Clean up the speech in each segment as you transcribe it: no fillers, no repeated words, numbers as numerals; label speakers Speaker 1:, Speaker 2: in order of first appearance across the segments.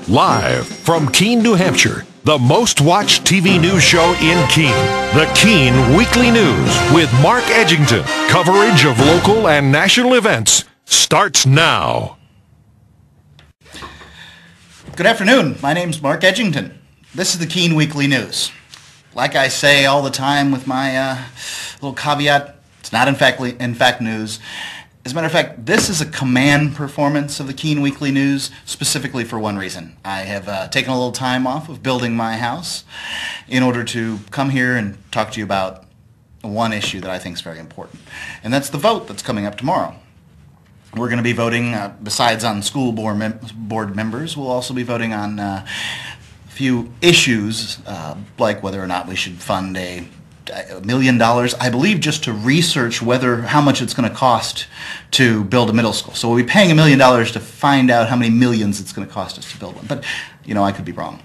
Speaker 1: Live from Keene, New Hampshire, the most watched TV news show in Keene, the Keene Weekly News with Mark Edgington. Coverage of local and national events starts now.
Speaker 2: Good afternoon. My name's Mark Edgington. This is the Keene Weekly News. Like I say all the time with my little caveat, it's not in fact news. As a matter of fact, this is a command performance of the Keene Weekly News specifically for one reason. I have taken a little time off of building my house in order to come here and talk to you about one issue that I think is very important, and that's the vote that's coming up tomorrow. We're going to be voting, besides on school board members, we'll also be voting on a few issues, like whether or not we should fund $1 million, I believe, just to research how much it's going to cost to build a middle school. So we'll be paying $1 million to find out how many millions it's going to cost us to build one. But, you know, I could be wrong.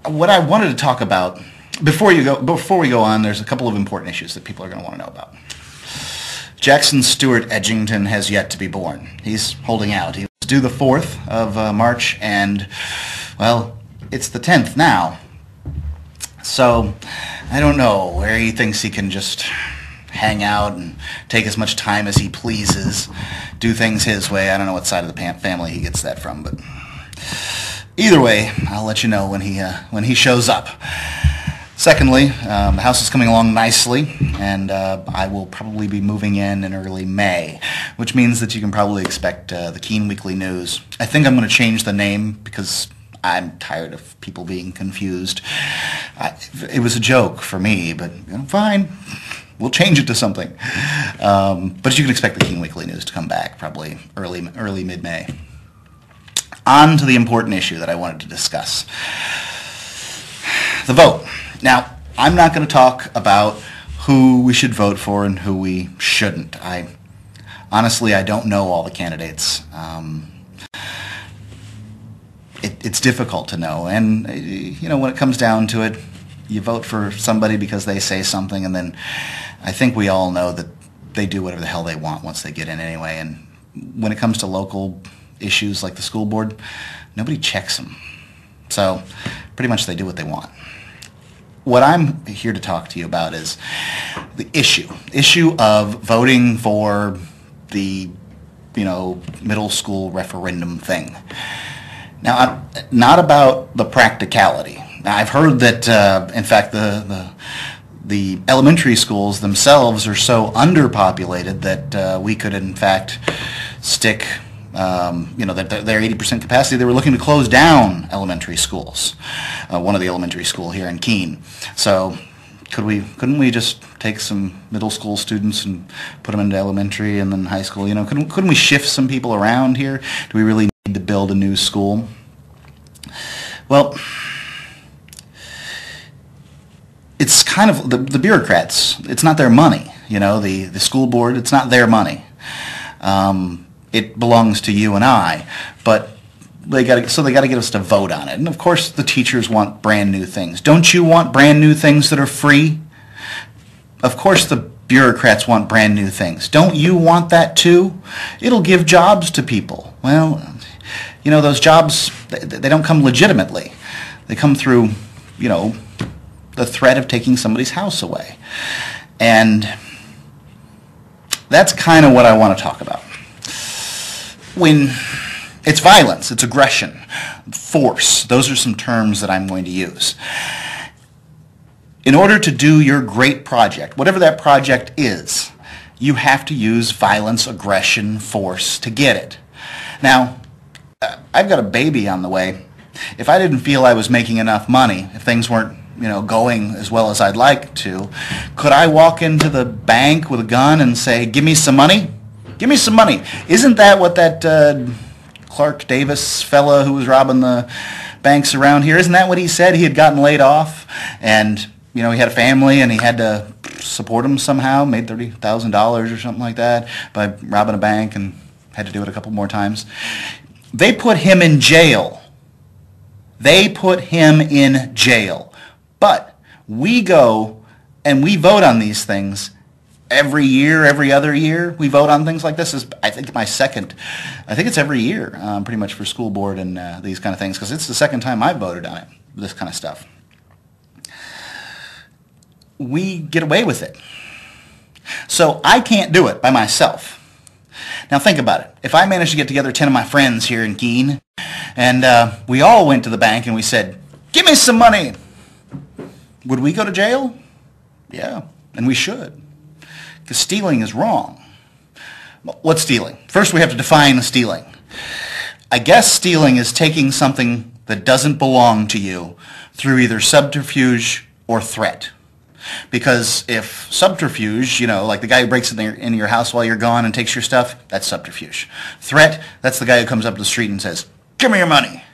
Speaker 2: What I wanted to talk about, before we go on, there's a couple of important issues that people are going to want to know about. Jackson Stewart Edgington has yet to be born. He's holding out. He was due the 4th of March, and, well, it's the 10th now. So I don't know where he thinks he can just hang out and take as much time as he pleases, do things his way. I don't know what side of the family he gets that from, but either way, I'll let you know when he shows up. Secondly, the house is coming along nicely, and I will probably be moving in early May, which means that you can probably expect the Keene Weekly News. I think I'm going to change the name because I'm tired of people being confused. It was a joke for me, but you know, fine. We'll change it to something. But you can expect the Keene Weekly News to come back probably early mid-May. On to the important issue that I wanted to discuss. The vote. Now, I'm not going to talk about who we should vote for and who we shouldn't. Honestly, I don't know all the candidates. It's difficult to know, and you know, when it comes down to it, you vote for somebody because they say something, and then I think we all know that they do whatever the hell they want once they get in anyway. And when it comes to local issues like the school board, nobody checks them, so pretty much they do what they want. What I'm here to talk to you about is the issue of voting for the, you know, middle school referendum thing. Now, not about the practicality. Now, I've heard that, in fact, the elementary schools themselves are so underpopulated that we could, in fact, stick, you know, that their 80% capacity. They were looking to close down elementary schools, one of the elementary school here in Keene. So, couldn't we just take some middle school students and put them into elementary and then high school? You know, couldn't we shift some people around here? Do we really need to build a new school? Well, it's kind of the bureaucrats. It's not their money, you know. The school board. It's not their money. It belongs to you and I. But they got to get us to vote on it. And of course, the teachers want brand new things. Don't you want brand new things that are free? Of course, the bureaucrats want brand new things. Don't you want that too? It'll give jobs to people. Well, you know, those jobs, they don't come legitimately. They come through, you know, the threat of taking somebody's house away. And that's kind of what I want to talk about. When it's violence, it's aggression, force, those are some terms that I'm going to use. In order to do your great project, whatever that project is, you have to use violence, aggression, force to get it. Now, I've got a baby on the way. If I didn't feel I was making enough money, if things weren't, you know, going as well as I'd like to, could I walk into the bank with a gun and say, "Give me some money? Give me some money"? Isn't that what that Clark Davis fella who was robbing the banks around here, isn't that what he said? He had gotten laid off, and you know, he had a family, and he had to support him somehow, made $30,000 or something like that by robbing a bank, and had to do it a couple more times. They put him in jail. They put him in jail. But we go and we vote on these things, every year, every other year we vote on things like this. Is I think it's every year pretty much for school board and these kind of things, because it's the second time I've voted on it, this kind of stuff. We get away with it. So I can't do it by myself. Now think about it. If I managed to get together 10 of my friends here in Keene, and we all went to the bank and we said, "Give me some money," would we go to jail? Yeah, and we should. Because stealing is wrong. What's stealing? First we have to define stealing. I guess stealing is taking something that doesn't belong to you through either subterfuge or threat. Because if subterfuge, like the guy who breaks into your house while you're gone and takes your stuff, that's subterfuge. Threat, that's the guy who comes up to the street and says, "Give me your money."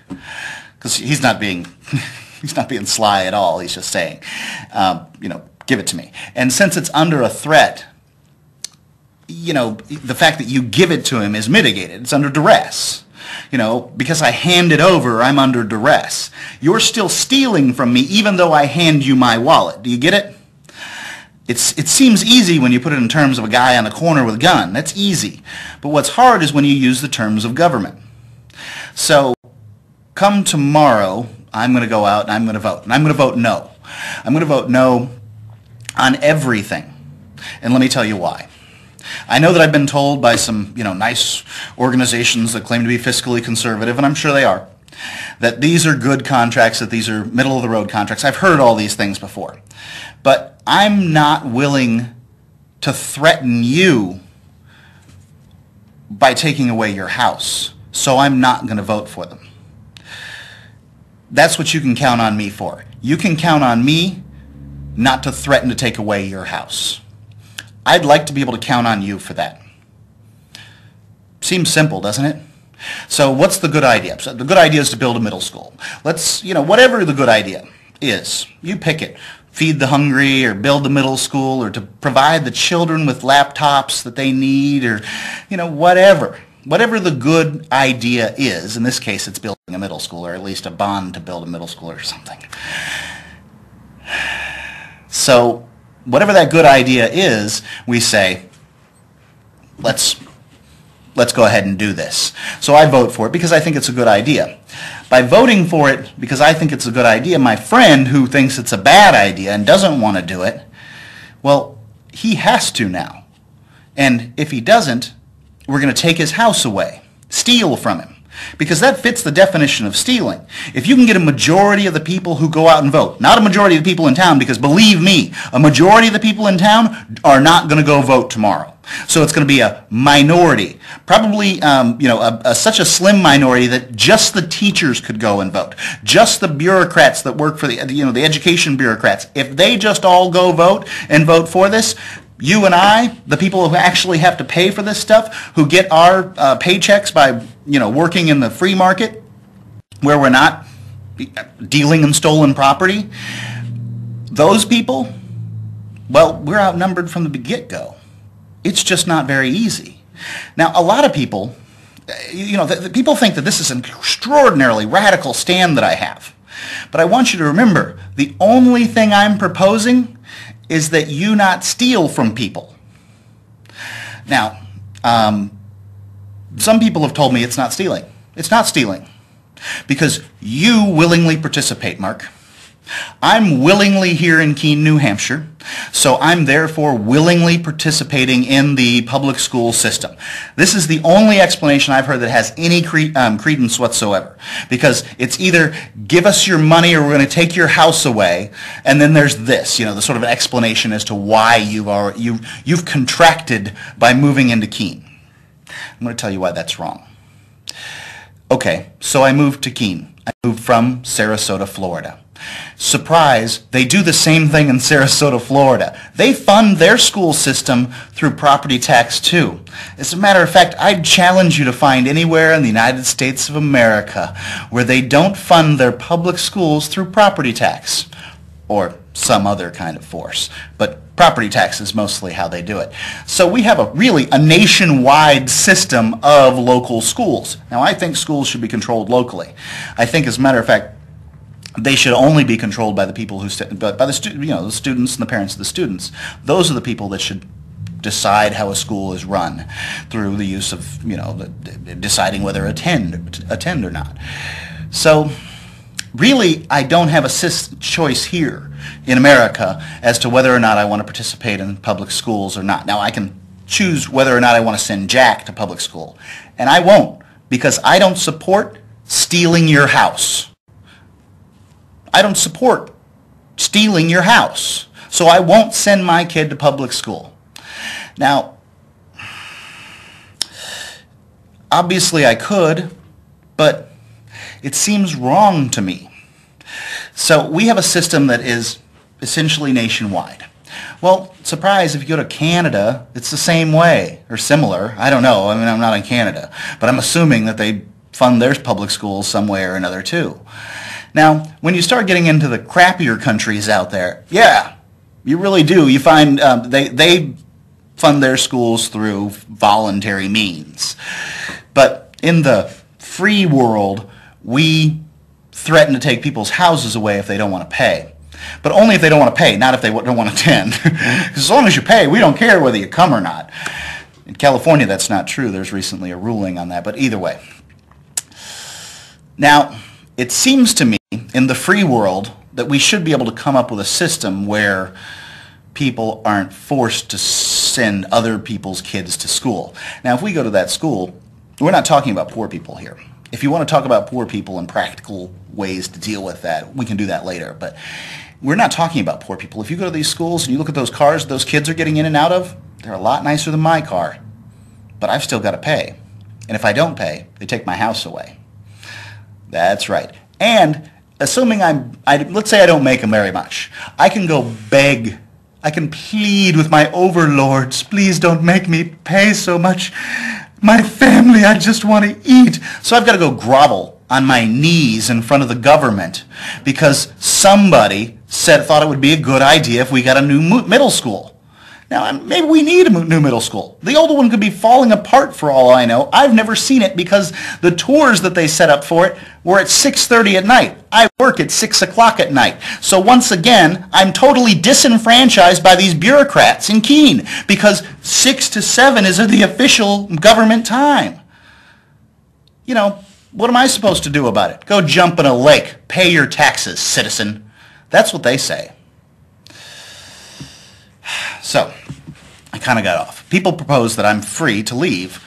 Speaker 2: Because he's not being sly at all. He's just saying, give it to me. And since it's under a threat, the fact that you give it to him is mitigated. It's under duress. Because I hand it over, I'm under duress. You're still stealing from me even though I hand you my wallet. Do you get it? It seems easy when you put it in terms of a guy on the corner with a gun. That's easy. But what's hard is when you use the terms of government. So come tomorrow, I'm going to go out and I'm going to vote. And I'm going to vote no. I'm going to vote no on everything. And let me tell you why. I know that I've been told by some, nice organizations that claim to be fiscally conservative, and I'm sure they are, that these are good contracts, that these are middle-of-the-road contracts. I've heard all these things before. But I'm not willing to threaten you by taking away your house, so I'm not going to vote for them. That's what you can count on me for. You can count on me not to threaten to take away your house. I'd like to be able to count on you for that. Seems simple, doesn't it? So what's the good idea? So the good idea is to build a middle school. Let's, whatever the good idea is, you pick it. Feed the hungry, or build the middle school, or to provide the children with laptops that they need, or, whatever. Whatever the good idea is, in this case it's building a middle school, or at least a bond to build a middle school or something. So whatever that good idea is, we say, let's go ahead and do this. So I vote for it because I think it's a good idea. By voting for it because I think it's a good idea, my friend who thinks it's a bad idea and doesn't want to do it, well, he has to now. And if he doesn't, we're going to take his house away, steal from him. Because that fits the definition of stealing. If you can get a majority of the people who go out and vote, not a majority of the people in town, because believe me, a majority of the people in town are not going to go vote tomorrow. So it's going to be a minority, probably such a slim minority that just the teachers could go and vote, just the bureaucrats that work for the education bureaucrats. If they just all go vote and vote for this, you and I, the people who actually have to pay for this stuff, who get our paychecks by working in the free market, where we're not dealing in stolen property, those people, well, we're outnumbered from the get-go. It's just not very easy. Now, a lot of people, people think that this is an extraordinarily radical stand that I have. But I want you to remember, the only thing I'm proposing is that you not steal from people. Now, some people have told me it's not stealing. It's not stealing. Because you willingly participate, Mark. I'm willingly here in Keene, New Hampshire, so I'm therefore willingly participating in the public school system. This is the only explanation I've heard that has any credence whatsoever. Because it's either give us your money or we're going to take your house away, and then there's this, the sort of an explanation as to why you've contracted by moving into Keene. I'm going to tell you why that's wrong. Okay, so I moved to Keene. I moved from Sarasota, Florida. Surprise, they do the same thing in Sarasota, Florida. They fund their school system through property tax too. As a matter of fact, I'd challenge you to find anywhere in the United States of America where they don't fund their public schools through property tax or some other kind of force. But property tax is mostly how they do it. So we have a nationwide system of local schools. Now, I think schools should be controlled locally. I think, as a matter of fact, they should only be controlled by the people who, by the students and the parents of the students. Those are the people that should decide how a school is run through the use of, deciding whether to attend or not. So really, I don't have a choice here in America as to whether or not I want to participate in public schools or not. Now, I can choose whether or not I want to send Jack to public school, and I won't, because I don't support stealing your house. I don't support stealing your house, so I won't send my kid to public school. Now, obviously I could, but it seems wrong to me. So we have a system that is essentially nationwide. Well, surprise, if you go to Canada, it's the same way, or similar. I don't know. I mean, I'm not in Canada, but I'm assuming that they fund their public schools some way or another too. Now, when you start getting into the crappier countries out there, yeah, you really do. You find they fund their schools through voluntary means. But in the free world, we threaten to take people's houses away if they don't want to pay. But only if they don't want to pay, not if they don't want to attend. Because as long as you pay, we don't care whether you come or not. In California, that's not true. There's recently a ruling on that, but either way. Now, it seems to me in the free world that we should be able to come up with a system where people aren't forced to send other people's kids to school. Now, if we go to that school, we're not talking about poor people here. If you want to talk about poor people and practical ways to deal with that, we can do that later. But we're not talking about poor people. If you go to these schools and you look at those cars those kids are getting in and out of, they're a lot nicer than my car. But I've still got to pay. And if I don't pay, they take my house away. That's right. And assuming let's say I don't make very much, I can go beg. I can plead with my overlords, please don't make me pay so much. My family, I just want to eat. So I've got to go grovel on my knees in front of the government because somebody thought it would be a good idea if we got a new middle school. Now, maybe we need a new middle school. The older one could be falling apart for all I know. I've never seen it because the tours that they set up for it were at 6:30 at night. I work at 6 o'clock at night. So once again, I'm totally disenfranchised by these bureaucrats in Keene because 6 to 7 is the official government time. What am I supposed to do about it? Go jump in a lake. Pay your taxes, citizen. That's what they say. So, I kind of got off. People propose that I'm free to leave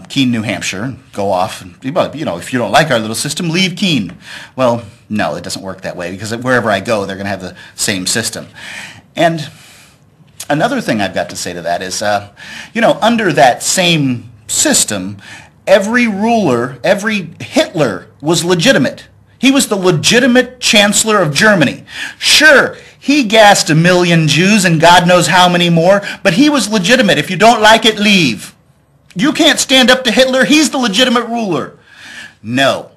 Speaker 2: Keene, New Hampshire, go off, and, if you don't like our little system, leave Keene. Well, no, it doesn't work that way, because wherever I go, they're going to have the same system. And another thing I've got to say to that is, under that same system, every ruler, every Hitler was legitimate. He was the legitimate chancellor of Germany. Sure, he gassed 1 million Jews and God knows how many more, but he was legitimate. If you don't like it, leave. You can't stand up to Hitler. He's the legitimate ruler. No.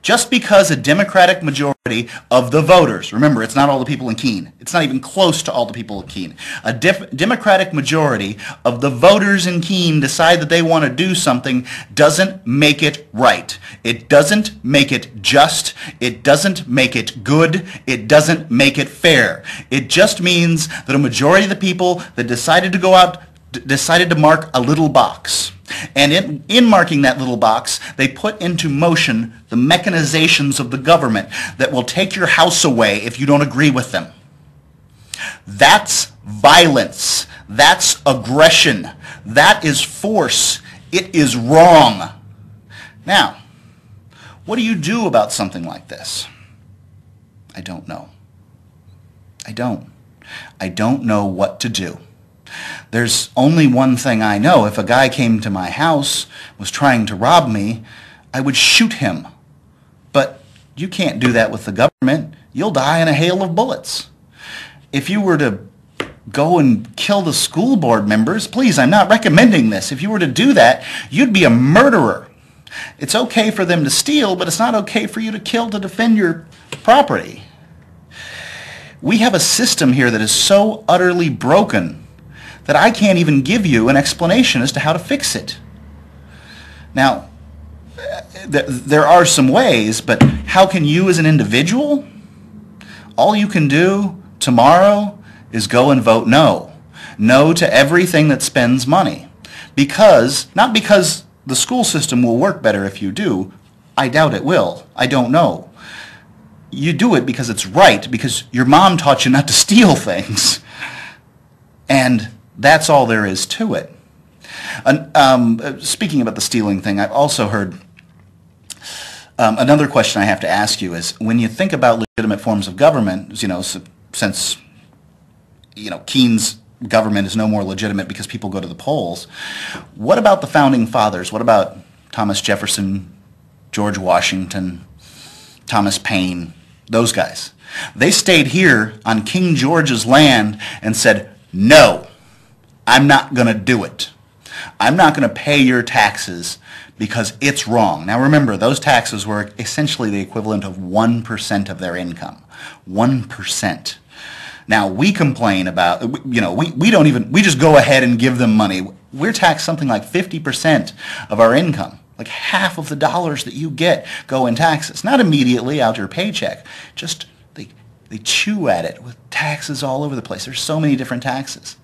Speaker 2: Just because a Democratic majority of the voters, remember, it's not all the people in Keene. It's not even close to all the people in Keene. A Democratic majority of the voters in Keene decide that they want to do something doesn't make it right. It doesn't make it just. It doesn't make it good. It doesn't make it fair. It just means that a majority of the people that decided to go out decided to mark a little box. And in marking that little box, they put into motion the mechanizations of the government that will take your house away if you don't agree with them. That's violence. That's aggression. That is force. It is wrong. Now, what do you do about something like this? I don't know. I don't know what to do. There's only one thing I know. If a guy came to my house, was trying to rob me, I would shoot him. But you can't do that with the government. You'll die in a hail of bullets. If you were to go and kill the school board members, please, I'm not recommending this. If you were to do that, you'd be a murderer. It's okay for them to steal, but it's not okay for you to kill to defend your property. We have a system here that is so utterly broken that I can't even give you an explanation as to how to fix it. Now, there are some ways, but how can you as an individual? All you can do tomorrow is go and vote no. No to everything that spends money. Not because the school system will work better if you do. I doubt it will. I don't know. You do it because it's right, because your mom taught you not to steal things. And that's all there is to it. Speaking about the stealing thing, I've also heard another question I have to ask you is, when you think about legitimate forms of government, since Keene's government is no more legitimate because people go to the polls, what about the founding fathers? What about Thomas Jefferson, George Washington, Thomas Paine, those guys? They stayed here on King George's land and said, no, I'm not going to do it. I'm not going to pay your taxes because it's wrong. Now remember, those taxes were essentially the equivalent of 1% of their income. 1%. Now we complain about, we just go ahead and give them money. We're taxed something like 50% of our income. Like half of the dollars that you get go in taxes. Not immediately out your paycheck. Just they chew at it with taxes all over the place. There's so many different taxes.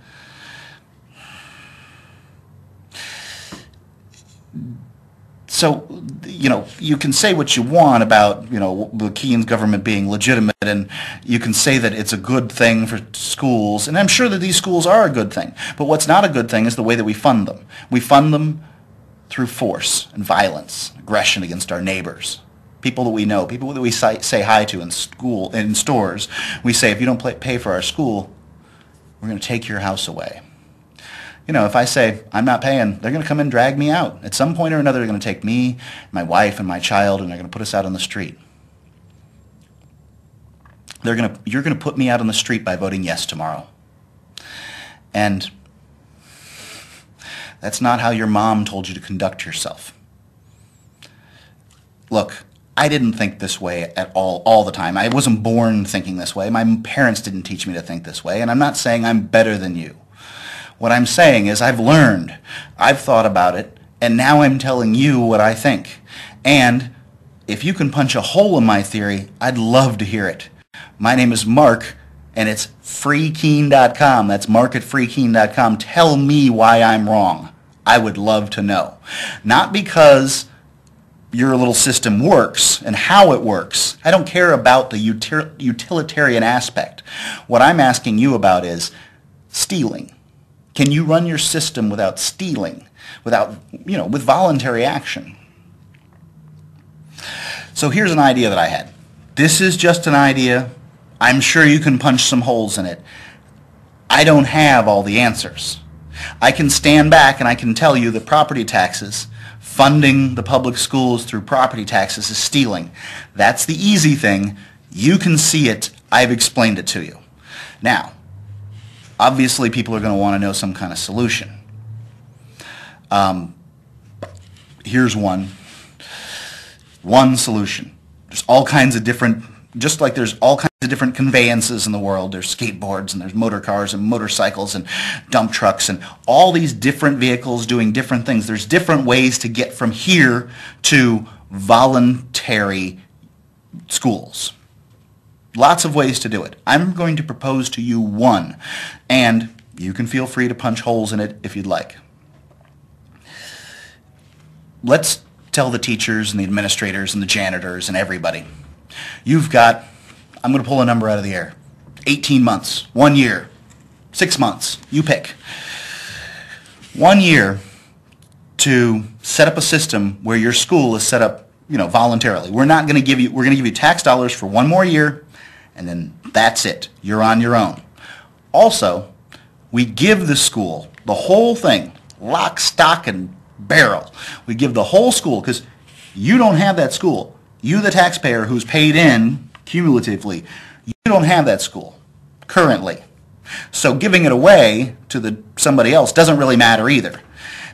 Speaker 2: So, you can say what you want about, the Keene's government being legitimate, and you can say that it's a good thing for schools, and I'm sure that these schools are a good thing. But what's not a good thing is the way that we fund them. We fund them through force and violence, aggression against our neighbors, people that we know, people that we say hi to in stores. We say, if you don't pay for our school, we're going to take your house away. If I say, I'm not paying, they're going to come and drag me out. At some point or another, they're going to take me, my wife, and my child, and they're going to put us out on the street. You're going to put me out on the street by voting yes tomorrow. And that's not how your mom told you to conduct yourself. Look, I didn't think this way at all the time. I wasn't born thinking this way. My parents didn't teach me to think this way, and I'm not saying I'm better than you. What I'm saying is I've learned, I've thought about it, and now I'm telling you what I think. And if you can punch a hole in my theory, I'd love to hear it. My name is Mark, and it's freekeene.com. That's mark at freekeene.com. Tell me why I'm wrong. I would love to know. Not because your little system works and how it works. I don't care about the utilitarian aspect. What I'm asking you about is stealing. Can you run your system without stealing, with voluntary action? So here's an idea that I had. This is just an idea. I'm sure you can punch some holes in it. I don't have all the answers. I can stand back and I can tell you that property taxes, funding the public schools through property taxes, is stealing. That's the easy thing. You can see it. I've explained it to you. Now, obviously, people are going to want to know some kind of solution. Here's one solution. There's all kinds of different, just like there's all kinds of different conveyances in the world. There's skateboards and there's motor cars and motorcycles and dump trucks and all these different vehicles doing different things. There's different ways to get from here to voluntary schools. Lots of ways to do it. I'm going to propose to you one, and you can feel free to punch holes in it if you'd like. Let's tell the teachers and the administrators and the janitors and everybody, you've got, I'm going to pull a number out of the air, 18 months, 1 year, 6 months, you pick. 1 year to set up a system where your school is set up, voluntarily. We're going to give you tax dollars for 1 more year, and then that's it. You're on your own. Also, we give the school, the whole thing, lock, stock, and barrel. We give the whole school, because you don't have that school. You, the taxpayer who's paid in cumulatively, you don't have that school currently. So giving it away to somebody else doesn't really matter either.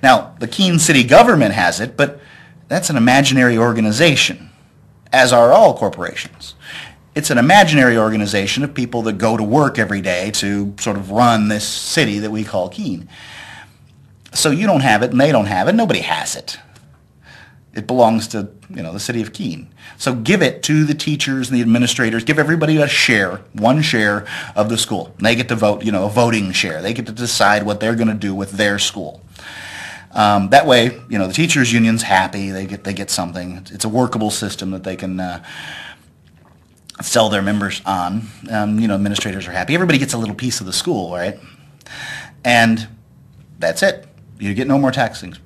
Speaker 2: Now, the Keene City government has it, but that's an imaginary organization, as are all corporations. It's an imaginary organization of people that go to work every day to sort of run this city that we call Keene. So you don't have it and they don't have it. Nobody has it. It belongs to, the city of Keene. So give it to the teachers and the administrators. Give everybody a share, one share of the school. And they get to vote, a voting share. They get to decide what they're going to do with their school. That way, the teachers' union's happy. They get something. It's a workable system that they can sell their members on. Administrators are happy. Everybody gets a little piece of the school, right? And that's it. You get no more taxes.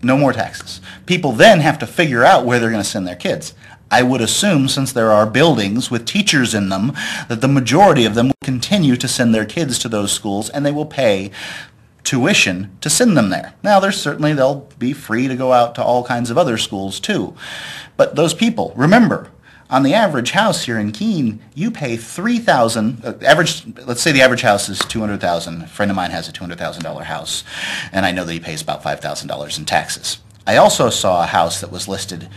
Speaker 2: People then have to figure out where they're going to send their kids. I would assume, since there are buildings with teachers in them, that the majority of them will continue to send their kids to those schools, and they will pay tuition to send them there. Now, they'll be free to go out to all kinds of other schools too. But those people, remember, on the average house here in Keene, you pay $3,000. Let's say the average house is $200,000. A friend of mine has a $200,000 house, and I know that he pays about $5,000 in taxes. I also saw a house that was listed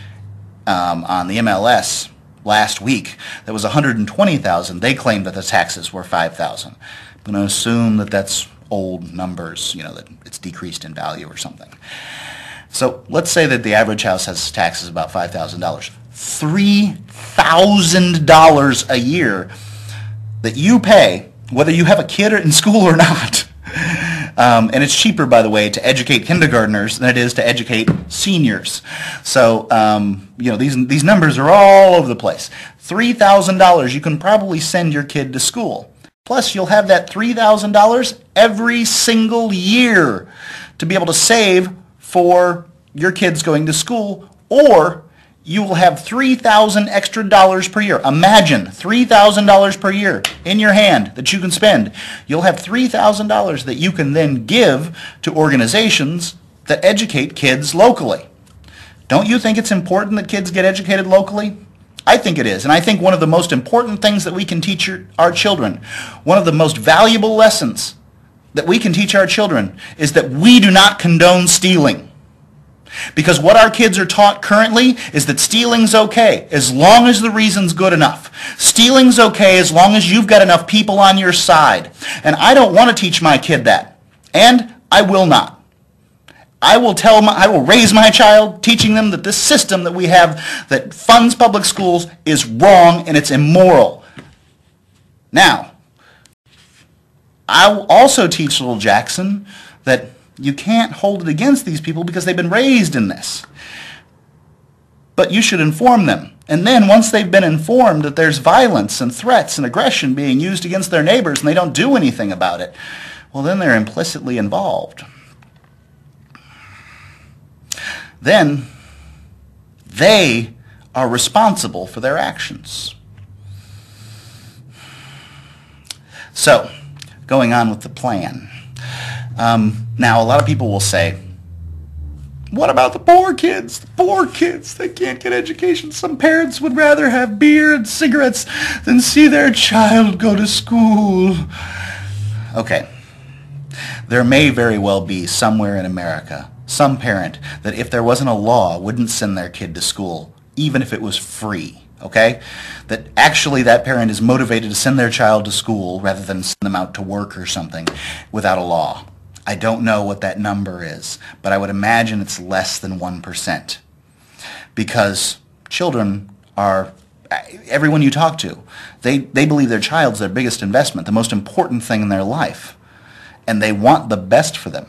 Speaker 2: on the MLS last week that was $120,000. They claimed that the taxes were $5,000. I'm going to assume that that's old numbers, that it's decreased in value or something. So let's say that the average house has taxes about $5,000. $3,000 a year that you pay, whether you have a kid in school or not. And it's cheaper, by the way, to educate kindergartners than it is to educate seniors. So, these numbers are all over the place. $3,000, you can probably send your kid to school. Plus, you'll have that $3,000 every single year to be able to save for your kids going to school, or you will have $3,000 extra dollars per year. Imagine $3,000 per year in your hand that you can spend. You'll have $3,000 that you can then give to organizations that educate kids locally. Don't you think it's important that kids get educated locally? I think it is, and I think one of the most important things that we can teach our children, one of the most valuable lessons that we can teach our children, is that we do not condone stealing. Because what our kids are taught currently is that stealing's okay as long as the reason's good enough. Stealing's okay as long as you've got enough people on your side. And I don't want to teach my kid that. And I will not. I will raise my child teaching them that this system that we have that funds public schools is wrong and it's immoral. Now, I will also teach little Jackson that you can't hold it against these people because they've been raised in this. But you should inform them. And then once they've been informed that there's violence and threats and aggression being used against their neighbors and they don't do anything about it, well, then they're implicitly involved. Then they are responsible for their actions. So, going on with the plan. Now, a lot of people will say, what about the poor kids? The poor kids, they can't get education. Some parents would rather have beer and cigarettes than see their child go to school. Okay. There may very well be somewhere in America some parent that if there wasn't a law wouldn't send their kid to school, even if it was free. Okay? That actually that parent is motivated to send their child to school rather than send them out to work or something without a law. I don't know what that number is, but I would imagine it's less than 1%. Because children are, everyone you talk to, they believe their child's their biggest investment, the most important thing in their life. And they want the best for them.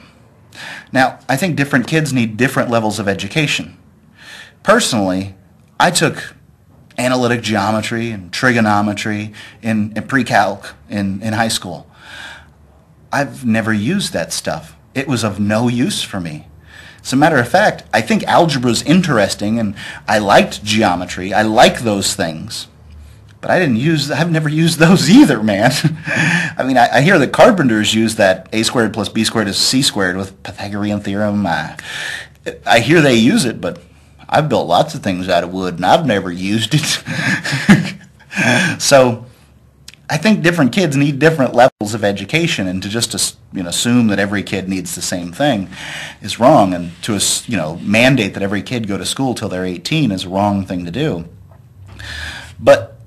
Speaker 2: Now, I think different kids need different levels of education. Personally, I took analytic geometry and trigonometry in pre-calc in high school. I've never used that stuff. It was of no use for me. As a matter of fact, I think algebra's interesting, and I liked geometry. I like those things. But I've never used those either, man. I mean, I hear that carpenters use that a squared plus b squared is c squared with Pythagorean theorem. I hear they use it, but I've built lots of things out of wood, and I've never used it. So I think different kids need different levels of education, and to just assume that every kid needs the same thing is wrong, and to mandate that every kid go to school till they're 18 is a wrong thing to do. But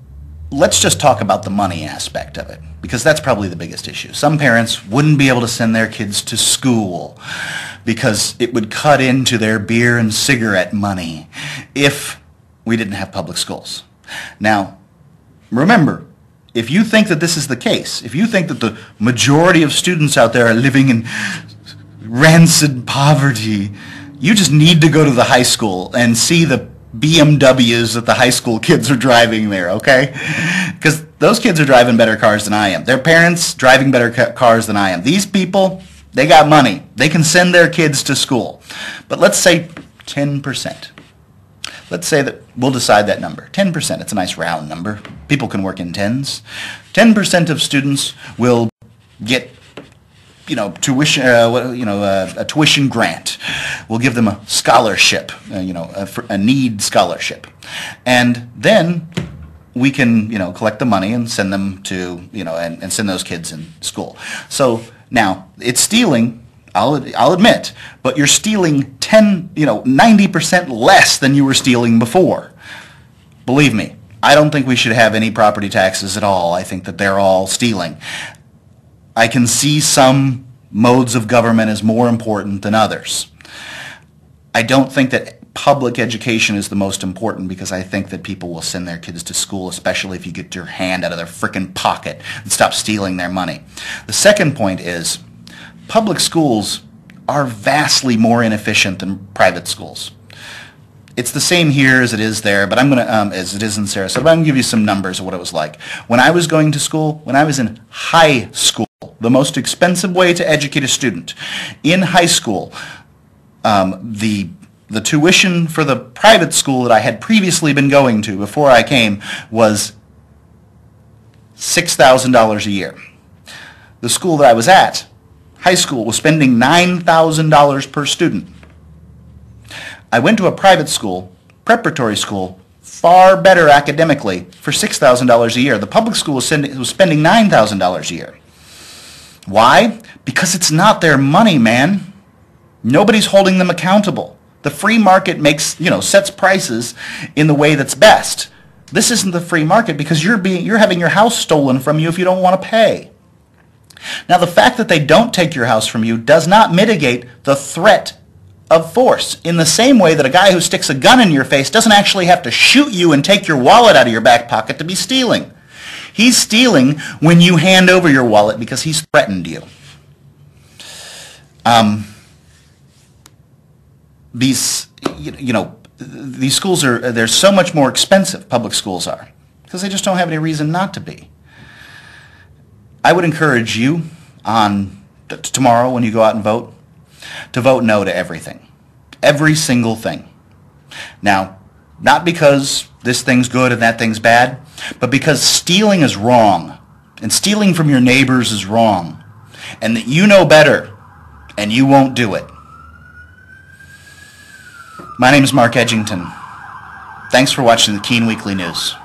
Speaker 2: let's just talk about the money aspect of it, because that's probably the biggest issue. Some parents wouldn't be able to send their kids to school because it would cut into their beer and cigarette money if we didn't have public schools. Now, remember, if you think that this is the case, if you think that the majority of students out there are living in rancid poverty, you just need to go to the high school and see the BMWs that the high school kids are driving there, okay? Because those kids are driving better cars than I am. Their parents driving better cars than I am. These people, they got money. They can send their kids to school. But let's say 10%. Let's say that we'll decide that number. 10%, it's a nice round number. People can work in tens. 10% of students will get tuition, a tuition grant. We'll give them a scholarship, a need scholarship. And then we can, collect the money and send them to, and send those kids in school. So now, it's stealing, I'll admit, but you're stealing 90% less than you were stealing before. Believe me, I don't think we should have any property taxes at all. I think that they're all stealing. I can see some modes of government as more important than others. I don't think that public education is the most important, because I think that people will send their kids to school, especially if you get your hand out of their frickin' pocket and stop stealing their money. The second point is, public schools are vastly more inefficient than private schools. It's the same here as it is there, but as it is in Sarasota. But I'm going to give you some numbers of what it was like. When I was going to school, when I was in high school, the most expensive way to educate a student, in high school, the tuition for the private school that I had previously been going to before I came was $6,000 a year. The school that I was at, high school, was spending $9,000 per student. I went to a private school, preparatory school, far better academically, for $6,000 a year. The public school was spending $9,000 a year. Why? Because it's not their money, man. Nobody's holding them accountable. The free market sets prices in the way that's best. This isn't the free market, because you're having your house stolen from you if you don't want to pay. Now, the fact that they don't take your house from you does not mitigate the threat of force, in the same way that a guy who sticks a gun in your face doesn't actually have to shoot you and take your wallet out of your back pocket to be stealing. He's stealing when you hand over your wallet because he's threatened you. These schools they're so much more expensive, public schools are, because they just don't have any reason not to be. I would encourage you tomorrow when you go out and vote, to vote no to everything. Every single thing. Now, not because this thing's good and that thing's bad, but because stealing is wrong, and stealing from your neighbors is wrong, and that you know better, and you won't do it. My name is Mark Edgington. Thanks for watching the Keene Weekly News.